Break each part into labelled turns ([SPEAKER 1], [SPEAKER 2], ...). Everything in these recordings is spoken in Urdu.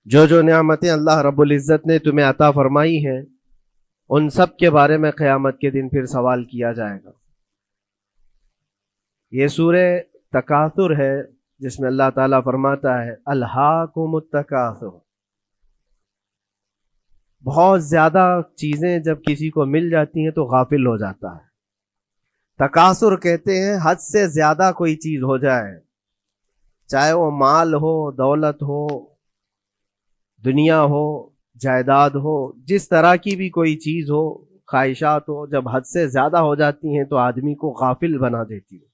[SPEAKER 1] جو جو نعمتیں اللہ رب العزت نے تمہیں عطا فرمائی ہیں ان سب کے بارے میں قیامت کے دن پھر سوال کیا جائے گا۔ یہ سورہ تکاثر ہے جس میں اللہ تعالیٰ فرماتا ہے الہاکم التکاثر۔ بہت زیادہ چیزیں جب کسی کو مل جاتی ہیں تو غافل ہو جاتا ہے۔ تکاثر کہتے ہیں حد سے زیادہ کوئی چیز ہو جائے، چاہے وہ مال ہو، دولت ہو، دنیا ہو، جائیداد ہو، جس طرح کی بھی کوئی چیز ہو، خواہشات ہو، جب حد سے زیادہ ہو جاتی ہیں تو آدمی کو غافل بنا دیتی ہے۔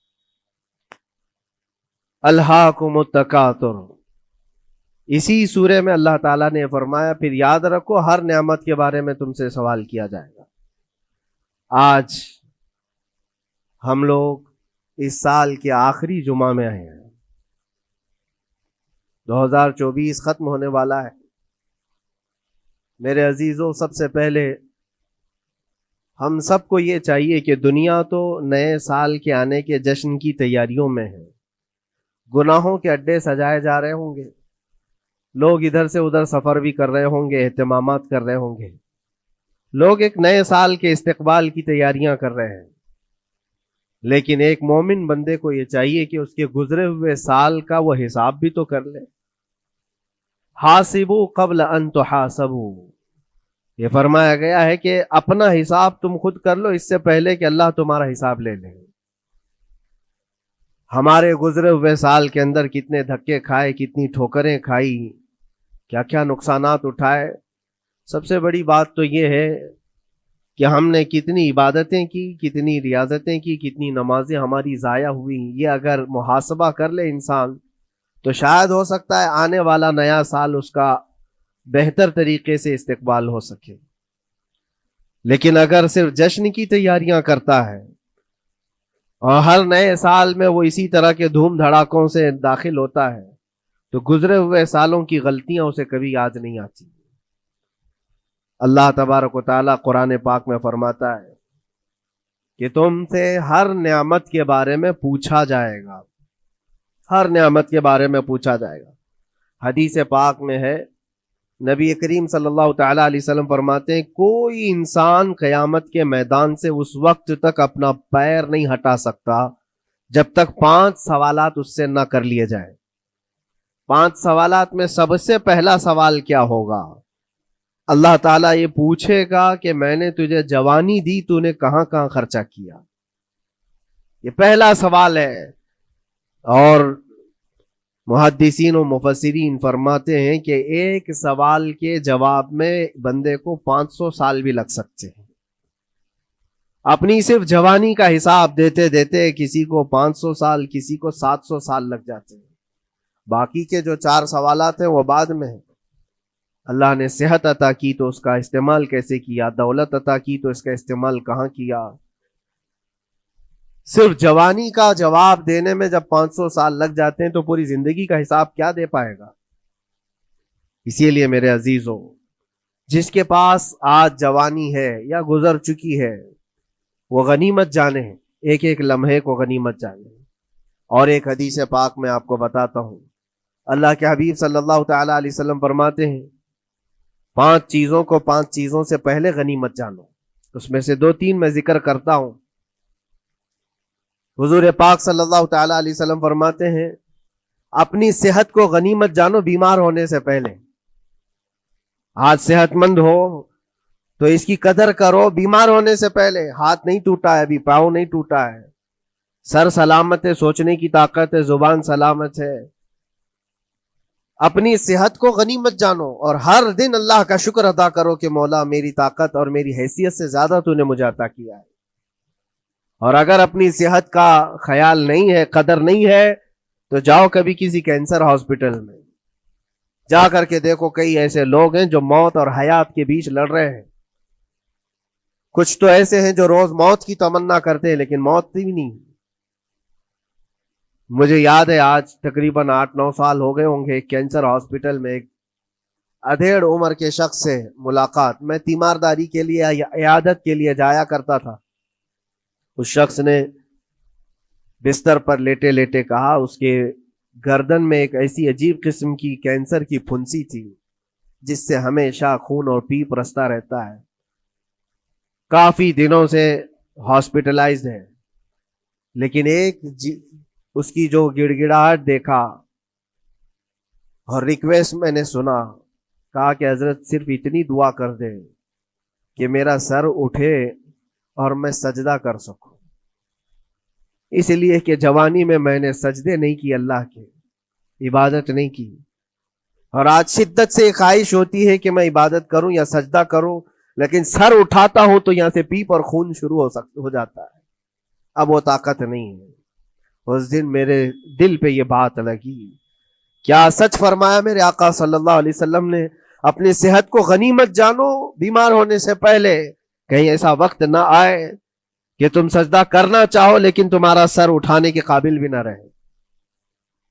[SPEAKER 1] الہاکم التکاثر، اسی سورے میں اللہ تعالیٰ نے فرمایا پھر یاد رکھو ہر نعمت کے بارے میں تم سے سوال کیا جائے گا۔ آج ہم لوگ اس سال کے آخری جمعہ میں آئے ہیں، 2024 ختم ہونے والا ہے۔ میرے عزیزوں، سب سے پہلے ہم سب کو یہ چاہیے کہ دنیا تو نئے سال کے آنے کے جشن کی تیاریوں میں ہے، گناہوں کے اڈے سجائے جا رہے ہوں گے، لوگ ادھر سے ادھر سفر بھی کر رہے ہوں گے، اہتمامات کر رہے ہوں گے، لوگ ایک نئے سال کے استقبال کی تیاریاں کر رہے ہیں۔ لیکن ایک مومن بندے کو یہ چاہیے کہ اس کے گزرے ہوئے سال کا وہ حساب بھی تو کر لے۔ حاسبوا قبل ان تحاسبوا، یہ فرمایا گیا ہے کہ اپنا حساب تم خود کر لو اس سے پہلے کہ اللہ تمہارا حساب لے لے۔ ہمارے گزرے ہوئے سال کے اندر کتنے دھکے کھائے، کتنی ٹھوکریں کھائی، کیا کیا نقصانات اٹھائے۔ سب سے بڑی بات تو یہ ہے کہ ہم نے کتنی عبادتیں کی، کتنی ریاضتیں کی، کتنی نمازیں ہماری ضائع ہوئی۔ یہ اگر محاسبہ کر لے انسان تو شاید ہو سکتا ہے آنے والا نیا سال اس کا بہتر طریقے سے استقبال ہو سکے۔ لیکن اگر صرف جشن کی تیاریاں کرتا ہے اور ہر نئے سال میں وہ اسی طرح کے دھوم دھڑاکوں سے داخل ہوتا ہے تو گزرے ہوئے سالوں کی غلطیاں اسے کبھی یاد نہیں آتی۔ اللہ تبارک و تعالیٰ قرآن پاک میں فرماتا ہے کہ تم سے ہر نعمت کے بارے میں پوچھا جائے گا، ہر نعمت کے بارے میں پوچھا جائے گا۔ حدیث پاک میں ہے، نبی کریم صلی اللہ تعالیٰ علیہ وسلم فرماتے ہیں کوئی انسان قیامت کے میدان سے اس وقت تک اپنا پیر نہیں ہٹا سکتا جب تک 5 سوالات اس سے نہ کر لیے جائیں۔ 5 سوالات میں سب سے پہلا سوال کیا ہوگا؟ اللہ تعالیٰ یہ پوچھے گا کہ میں نے تجھے جوانی دی، تو نے کہاں کہاں خرچہ کیا؟ یہ پہلا سوال ہے۔ اور محدثین و مفسرین فرماتے ہیں کہ ایک سوال کے جواب میں بندے کو 500 سال بھی لگ سکتے ہیں۔ اپنی صرف جوانی کا حساب دیتے دیتے کسی کو 500 سال، کسی کو 700 سال لگ جاتے ہیں۔ باقی کے جو 4 سوالات ہیں وہ بعد میں ہیں۔ اللہ نے صحت عطا کی تو اس کا استعمال کیسے کیا، دولت عطا کی تو اس کا استعمال کہاں کیا۔ صرف جوانی کا جواب دینے میں جب 500 سال لگ جاتے ہیں تو پوری زندگی کا حساب کیا دے پائے گا؟ اسی لیے میرے عزیزوں، جس کے پاس آج جوانی ہے یا گزر چکی ہے وہ غنیمت جانے، ایک ایک لمحے کو غنیمت جانے۔ اور ایک حدیث پاک میں آپ کو بتاتا ہوں، اللہ کے حبیب صلی اللہ تعالی علیہ وسلم فرماتے ہیں 5 چیزوں کو 5 چیزوں سے پہلے غنیمت جانو۔ اس میں سے 2-3 میں ذکر کرتا ہوں۔ حضور پاک صلی اللہ تعالی علیہ وسلم فرماتے ہیں اپنی صحت کو غنیمت جانو بیمار ہونے سے پہلے۔ آج صحت مند ہو تو اس کی قدر کرو بیمار ہونے سے پہلے۔ ہاتھ نہیں ٹوٹا ہے ابھی، پاؤں نہیں ٹوٹا ہے، سر سلامت ہے، سوچنے کی طاقت ہے، زبان سلامت ہے۔ اپنی صحت کو غنیمت جانو اور ہر دن اللہ کا شکر ادا کرو کہ مولا میری طاقت اور میری حیثیت سے زیادہ تو نے مجھے عطا کیا ہے۔ اور اگر اپنی صحت کا خیال نہیں ہے، قدر نہیں ہے، تو جاؤ کبھی کسی کینسر ہاسپٹل میں جا کر کے دیکھو، کئی ایسے لوگ ہیں جو موت اور حیات کے بیچ لڑ رہے ہیں۔ کچھ تو ایسے ہیں جو روز موت کی تمنا کرتے ہیں لیکن موت بھی نہیں۔ مجھے یاد ہے آج تقریباً 8-9 سال ہو گئے ہوں گے، ایک کینسر ہاسپٹل میں ایک ادھیڑ عمر کے شخص سے ملاقات، میں تیمارداری کے لیے عیادت کے لیے جایا کرتا تھا۔ اس شخص نے بستر پر لیٹے لیٹے کہا اس کے گردن میں ایک ایسی عجیب قسم کی کینسر کی پھنسی تھی جس سے ہمیشہ خون اور پیپ رستا رہتا ہے، کافی دنوں سے ہاسپٹلائزڈ ہے، لیکن اس کی جو گڑ گڑاہٹ دیکھا اور ریکویسٹ میں نے سنا، کہا کہ حضرت صرف اتنی دعا کر دے کہ میرا سر اٹھے اور میں سجدہ کر سکوں، اس لیے کہ جوانی میں نے سجدے نہیں کی، اللہ کے عبادت نہیں کی، اور آج شدت سے خواہش ہوتی ہے کہ میں عبادت کروں یا سجدہ کروں، لیکن سر اٹھاتا ہوں تو یہاں سے پیپ اور خون شروع ہو جاتا ہے، اب وہ طاقت نہیں ہے۔ اس دن میرے دل پہ یہ بات لگی، کیا سچ فرمایا میرے آقا صلی اللہ علیہ وسلم نے، اپنی صحت کو غنیمت جانو بیمار ہونے سے پہلے، کہیں ایسا وقت نہ آئے کہ تم سجدہ کرنا چاہو لیکن تمہارا سر اٹھانے کے قابل بھی نہ رہے،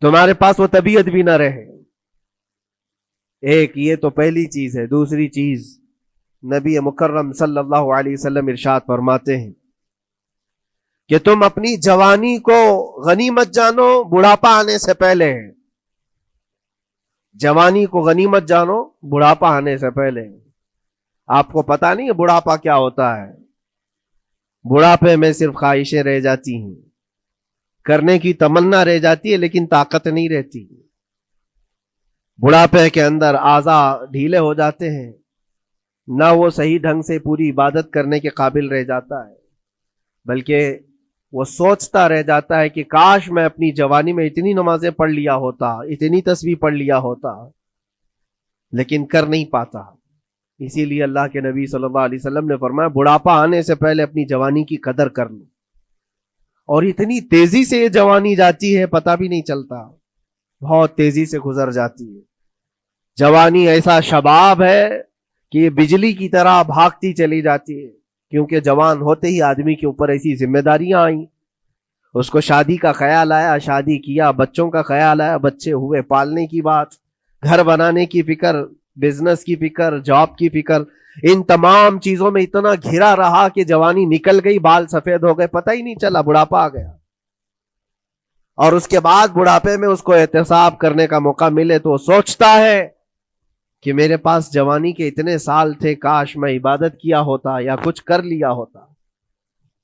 [SPEAKER 1] تمہارے پاس وہ طبیعت بھی نہ رہے۔ ایک یہ تو پہلی چیز ہے۔ دوسری چیز، نبی مکرم صلی اللہ علیہ وسلم ارشاد فرماتے ہیں کہ تم اپنی جوانی کو غنیمت جانو بڑھاپا آنے سے پہلے، جوانی کو غنیمت جانو بڑھاپا آنے سے پہلے۔ آپ کو پتا نہیں ہے بڑھاپا کیا ہوتا ہے؟ بڑھاپے میں صرف خواہشیں رہ جاتی ہیں، کرنے کی تمنا رہ جاتی ہے لیکن طاقت نہیں رہتی۔ بڑھاپے کے اندر اعضاء ڈھیلے ہو جاتے ہیں، نہ وہ صحیح ڈھنگ سے پوری عبادت کرنے کے قابل رہ جاتا ہے، بلکہ وہ سوچتا رہ جاتا ہے کہ کاش میں اپنی جوانی میں اتنی نمازیں پڑھ لیا ہوتا، اتنی تسبیح پڑھ لیا ہوتا، لیکن کر نہیں پاتا۔ اسی لیے اللہ کے نبی صلی اللہ علیہ وسلم نے فرمایا بڑھاپا آنے سے پہلے اپنی جوانی کی قدر کر لو، اور اتنی تیزی سے یہ جوانی جاتی ہے پتہ بھی نہیں چلتا، بہت تیزی سے گزر جاتی ہے۔ جوانی ایسا شباب ہے کہ یہ بجلی کی طرح بھاگتی چلی جاتی ہے، کیونکہ جوان ہوتے ہی آدمی کے اوپر ایسی ذمہ داریاں آئیں، اس کو شادی کا خیال آیا، شادی کیا، بچوں کا خیال آیا، بچے ہوئے، پالنے کی بات، گھر بنانے کی فکر، بزنس کی فکر، جاب کی فکر، ان تمام چیزوں میں اتنا گھرا رہا کہ جوانی نکل گئی، بال سفید ہو گئے، پتہ ہی نہیں چلا، بڑھاپا آ گیا۔ اور اس کے بعد بڑھاپے میں اس کو احتساب کرنے کا موقع ملے تو وہ سوچتا ہے کہ میرے پاس جوانی کے اتنے سال تھے، کاش میں عبادت کیا ہوتا یا کچھ کر لیا ہوتا۔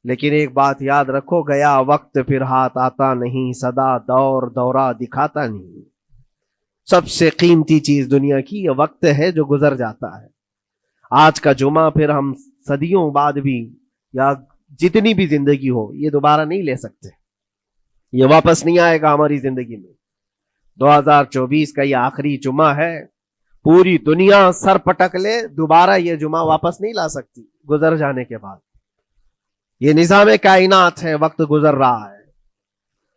[SPEAKER 1] لیکن ایک بات یاد رکھو، گیا وقت پھر ہاتھ آتا نہیں، سدا دور دورہ دکھاتا نہیں۔ سب سے قیمتی چیز دنیا کی یہ وقت ہے جو گزر جاتا ہے۔ آج کا جمعہ پھر ہم صدیوں بعد بھی یا جتنی بھی زندگی ہو یہ دوبارہ نہیں لے سکتے، یہ واپس نہیں آئے گا ہماری زندگی میں۔ 2024 کا یہ آخری جمعہ ہے، پوری دنیا سر پٹک لے دوبارہ یہ جمعہ واپس نہیں لا سکتی گزر جانے کے بعد۔ یہ نظام کائنات ہے، وقت گزر رہا ہے۔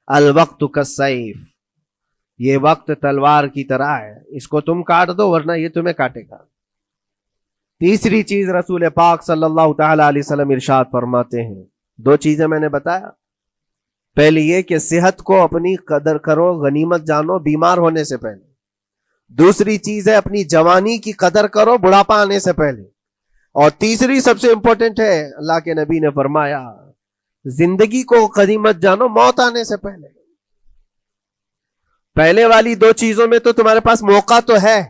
[SPEAKER 1] الوقت کالسیف، یہ وقت تلوار کی طرح ہے، اس کو تم کاٹ دو ورنہ یہ تمہیں کاٹے گا۔ تیسری چیز رسول پاک صلی اللہ تعالی علیہ وسلم ارشاد فرماتے ہیں، دو چیزیں میں نے بتایا، پہلی یہ کہ صحت کو اپنی قدر کرو، غنیمت جانو بیمار ہونے سے پہلے۔ دوسری چیز ہے اپنی جوانی کی قدر کرو بڑھاپا آنے سے پہلے۔ اور تیسری سب سے امپورٹنٹ ہے، اللہ کے نبی نے فرمایا زندگی کو غنیمت جانو موت آنے سے پہلے۔ پہلے والی دو چیزوں میں تو تمہارے پاس موقع تو ہے،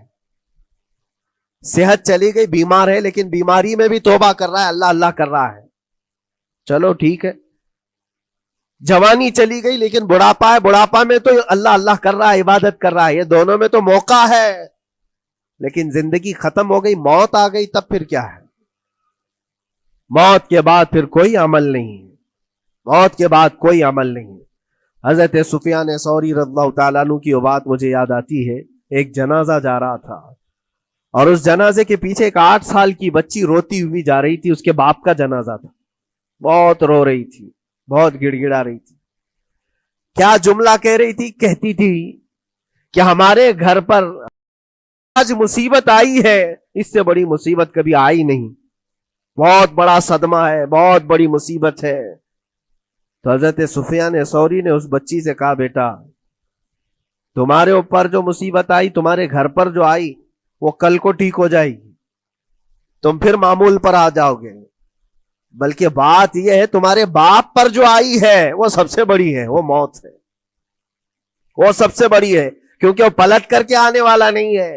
[SPEAKER 1] صحت چلی گئی، بیمار ہے، لیکن بیماری میں بھی توبہ کر رہا ہے، اللہ اللہ کر رہا ہے، چلو ٹھیک ہے۔ جوانی چلی گئی لیکن بڑھاپا ہے، بڑھاپا میں تو اللہ اللہ کر رہا ہے، عبادت کر رہا ہے، یہ دونوں میں تو موقع ہے، لیکن زندگی ختم ہو گئی، موت آ گئی، تب پھر کیا ہے؟ موت کے بعد پھر کوئی عمل نہیں، موت کے بعد کوئی عمل نہیں۔ حضرت سفیان ثوری رضی اللہ تعالیٰ عنہ کی وہ بات مجھے یاد آتی ہے، ایک جنازہ جا رہا تھا اور اس جنازے کے پیچھے ایک 8 سال کی بچی روتی ہوئی جا رہی تھی، اس کے باپ کا جنازہ تھا، بہت رو رہی تھی، بہت گڑ گڑا رہی تھی۔ کیا جملہ کہہ رہی تھی؟ کہتی تھی کہ ہمارے گھر پر آج مصیبت آئی ہے، اس سے بڑی مصیبت کبھی آئی نہیں، بہت بڑا صدمہ ہے، بہت بڑی مصیبت ہے۔ تو حضرت سفیان ثوری نے اس بچی سے کہا بیٹا تمہارے اوپر جو مصیبت آئی، تمہارے گھر پر جو آئی، وہ کل کو ٹھیک ہو جائے گی، تم پھر معمول پر آ جاؤ گے، بلکہ بات یہ ہے تمہارے باپ پر جو آئی ہے وہ سب سے بڑی ہے، وہ موت ہے، وہ سب سے بڑی ہے، کیونکہ وہ پلٹ کر کے آنے والا نہیں ہے۔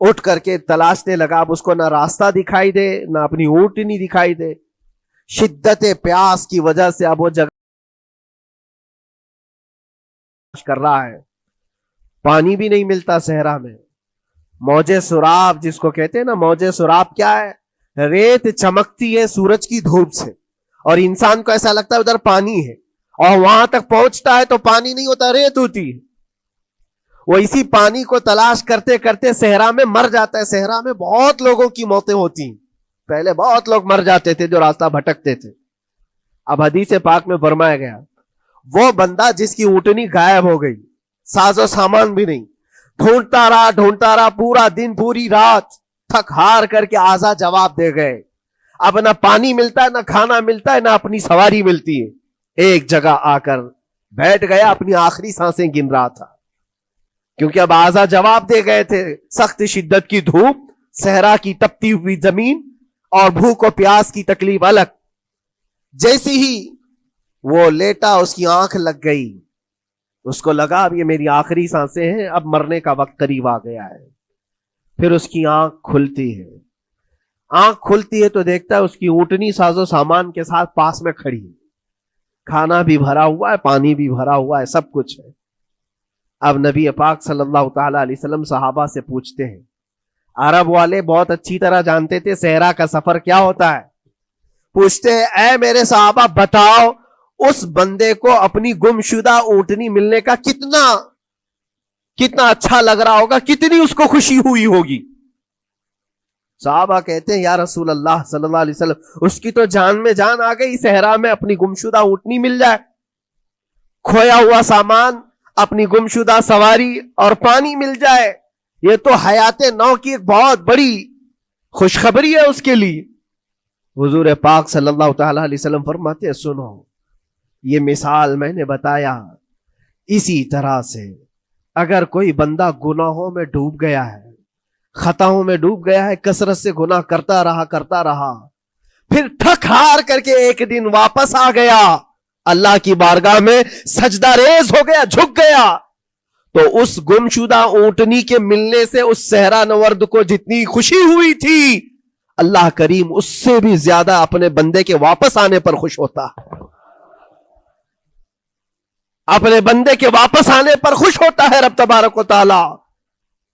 [SPEAKER 1] اٹھ کر کے تلاشنے لگا. اب اس کو نہ راستہ دکھائی دے نہ اپنی اونٹنی دکھائی دے. شدت پیاس کی وجہ سے اب وہ جگہ کر رہا ہے, پانی بھی نہیں ملتا صحرا میں. موج سراب جس کو کہتے ہیں نا, موج سراب کیا ہے؟ ریت چمکتی ہے سورج کی دھوپ سے, اور انسان کو ایسا لگتا ہے ادھر پانی ہے, اور وہاں تک پہنچتا ہے تو پانی نہیں ہوتا, ریت ہوتی ہے. وہ اسی پانی کو تلاش کرتے کرتے صحرا میں مر جاتا ہے. صحرا میں بہت لوگوں کی موتیں ہوتی ہیں, پہلے بہت لوگ مر جاتے تھے جو راستہ بھٹکتے تھے. اب حدیث پاک میں فرمایا گیا وہ بندہ جس کی اونٹنی غائب ہو گئی, ساز و سامان بھی نہیں, ڈھونڈتا رہا پورا دن پوری رات, تھک ہار کر کے آزا جواب دے گئے. اب نہ پانی ملتا ہے, نہ کھانا ملتا ہے, نہ اپنی سواری ملتی ہے. ایک جگہ آ کر بیٹھ گیا, اپنی آخری سانسیں گن رہا تھا, کیونکہ اب آزا جواب دے گئے تھے. سخت شدت کی دھوپ, صحرا کی تپتی ہوئی زمین, اور بھوک و پیاس کی تکلیف الگ. جیسی ہی وہ لیٹا اس کی آنکھ لگ گئی, اس کو لگا اب یہ میری آخری سانسیں ہیں, اب مرنے کا وقت قریب آ گیا ہے. پھر اس کی آنکھ کھلتی ہے. آنکھ کھلتی ہے تو دیکھتا ہے اس کی اونٹنی ساز و سامان کے ساتھ پاس میں کھڑی ہے, کھانا بھی بھرا ہوا ہے, پانی بھی بھرا ہوا ہے, سب کچھ ہے. اب نبی پاک صلی اللہ تعالی علیہ وسلم صحابہ سے پوچھتے ہیں, عرب والے بہت اچھی طرح جانتے تھے صحرا کا سفر کیا ہوتا ہے. پوچھتے ہیں اے میرے صحابہ بتاؤ اس بندے کو اپنی گمشدہ اونٹنی ملنے کا کتنا اچھا لگ رہا ہوگا, کتنی اس کو خوشی ہوئی ہوگی. صحابہ کہتے ہیں یا رسول اللہ صلی اللہ علیہ وسلم اس کی تو جان میں جان آ گئی, صحرا میں اپنی گمشدہ اونٹنی مل جائے, کھویا ہوا سامان, اپنی گمشدہ سواری اور پانی مل جائے, یہ تو حیات نو کی ایک بہت بڑی خوشخبری ہے اس کے لیے. حضور پاک صلی اللہ تعالی علیہ وسلم فرماتے ہیں سنو, یہ مثال میں نے بتایا, اسی طرح سے اگر کوئی بندہ گناہوں میں ڈوب گیا ہے, خطاؤں میں ڈوب گیا ہے, کثرت سے گناہ کرتا رہا, پھر تھک ہار کر کے ایک دن واپس آ گیا, اللہ کی بارگاہ میں سجدہ ریز ہو گیا, جھک گیا, تو اس گمشدہ اونٹنی کے ملنے سے اس صحرا نورد کو جتنی خوشی ہوئی تھی, اللہ کریم اس سے بھی زیادہ اپنے بندے کے واپس آنے پر خوش ہوتا ہے. اپنے بندے کے واپس آنے پر خوش ہوتا ہے رب تبارک و تعالی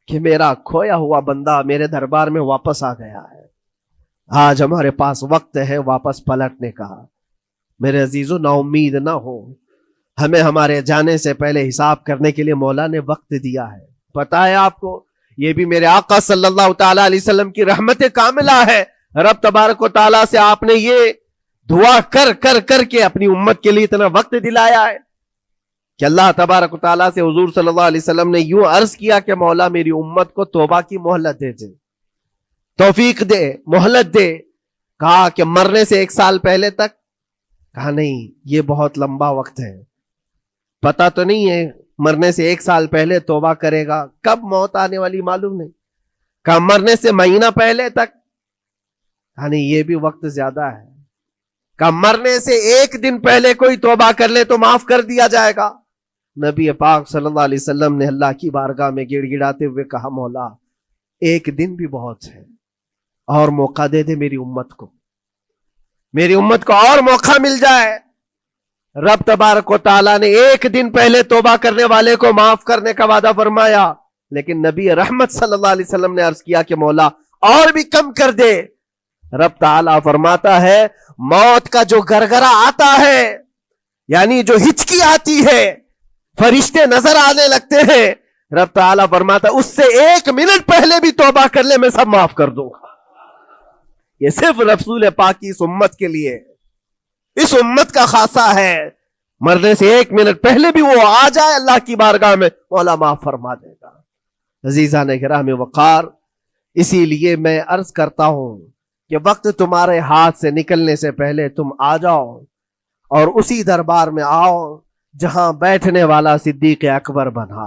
[SPEAKER 1] کہ میرا کھویا ہوا بندہ میرے دربار میں واپس آ گیا ہے. آج ہمارے پاس وقت ہے واپس پلٹنے کا. میرے عزیزو نا امید نہ ہو, ہمیں ہمارے جانے سے پہلے حساب کرنے کے لیے مولا نے وقت دیا ہے. پتا ہے آپ کو, یہ بھی میرے آقا صلی اللہ تعالی علیہ وسلم کی رحمت کاملہ ہے. رب تبارک و تعالیٰ سے آپ نے یہ دعا کر کے اپنی امت کے لیے اتنا وقت دلایا ہے کہ اللہ تبارک و تعالیٰ سے حضور صلی اللہ علیہ وسلم نے یوں عرض کیا کہ مولا میری امت کو توبہ کی مہلت دے, توفیق دے, مہلت دے. کہا کہ مرنے سے 1 سال پہلے تک؟ کہا نہیں, یہ بہت لمبا وقت ہے, پتا تو نہیں ہے مرنے سے 1 سال پہلے توبہ کرے گا, کب موت آنے والی معلوم نہیں. کہا مرنے سے مہینہ پہلے تک؟ کہا نہیں, یہ بھی وقت زیادہ ہے. کہا مرنے سے 1 دن پہلے کوئی توبہ کر لے تو معاف کر دیا جائے گا. نبی پاک صلی اللہ علیہ وسلم نے اللہ کی بارگاہ میں گڑ گڑاتے ہوئے کہا مولا 1 دن بھی بہت ہے, اور موقع دے دے میری امت کو, میری امت کو اور موقع مل جائے. رب تبارک و تعالیٰ نے 1 دن پہلے توبہ کرنے والے کو معاف کرنے کا وعدہ فرمایا, لیکن نبی رحمت صلی اللہ علیہ وسلم نے عرض کیا کہ مولا اور بھی کم کر دے. رب تعالیٰ فرماتا ہے موت کا جو گرگرا آتا ہے, یعنی جو ہچکی آتی ہے, فرشتے نظر آنے لگتے ہیں, رب تعالیٰ فرماتا ہے اس سے 1 منٹ پہلے بھی توبہ کر لے میں سب معاف کر دوں گا. یہ صرف رسول پاک کی اس امت کے لیے, اس امت کا خاصہ ہے. مرنے سے 1 منٹ پہلے بھی وہ آ جائے اللہ کی بارگاہ میں, مولا معاف فرما دے گا. عزیزان گرامی وقار, اسی لیے میں عرض کرتا ہوں کہ وقت تمہارے ہاتھ سے نکلنے سے پہلے تم آ جاؤ اور اسی دربار میں آؤ جہاں بیٹھنے والا صدیق اکبر بنا,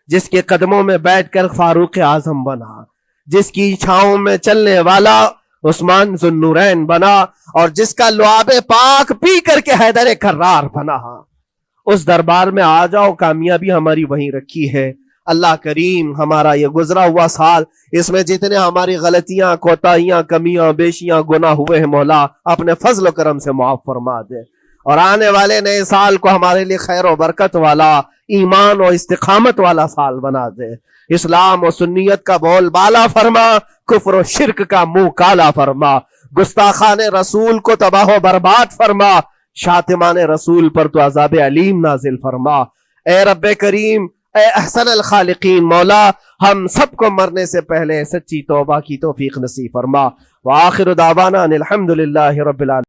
[SPEAKER 1] جس کے قدموں میں بیٹھ کر فاروق اعظم بنا, جس کی چھاؤں میں چلنے والا عثمان ذو النورین بنا, اور جس کا لعاب پاک پی کر کے حیدر کرار بنا. اس دربار میں آ جاؤ, کامیابی ہماری وہیں رکھی ہے. اللہ کریم ہمارا یہ گزرا ہوا سال، اس میں جتنے ہماری غلطیاں، کوتاہیاں، کمیاں، بیشیاں، گناہ ہوئے ہیں مولا اپنے فضل و کرم سے معاف فرما دے، اور آنے والے نئے سال کو ہمارے لیے خیر و برکت والا، ایمان و استقامت والا سال بنا دے، اسلام و سنیت کا بول بالا فرما، کفر و شرک کا منہ کالا فرما، گستاخان رسول کو تباہ و برباد فرما، شاتمان رسول پر تو عذاب علیم نازل فرما۔ اے رب کریم، اے احسن الخالقین، مولا ہم سب کو مرنے سے پہلے سچی توبہ کی توفیق نصیب فرما۔ وآخر دعوانا ان الحمدللہ رب العالمین۔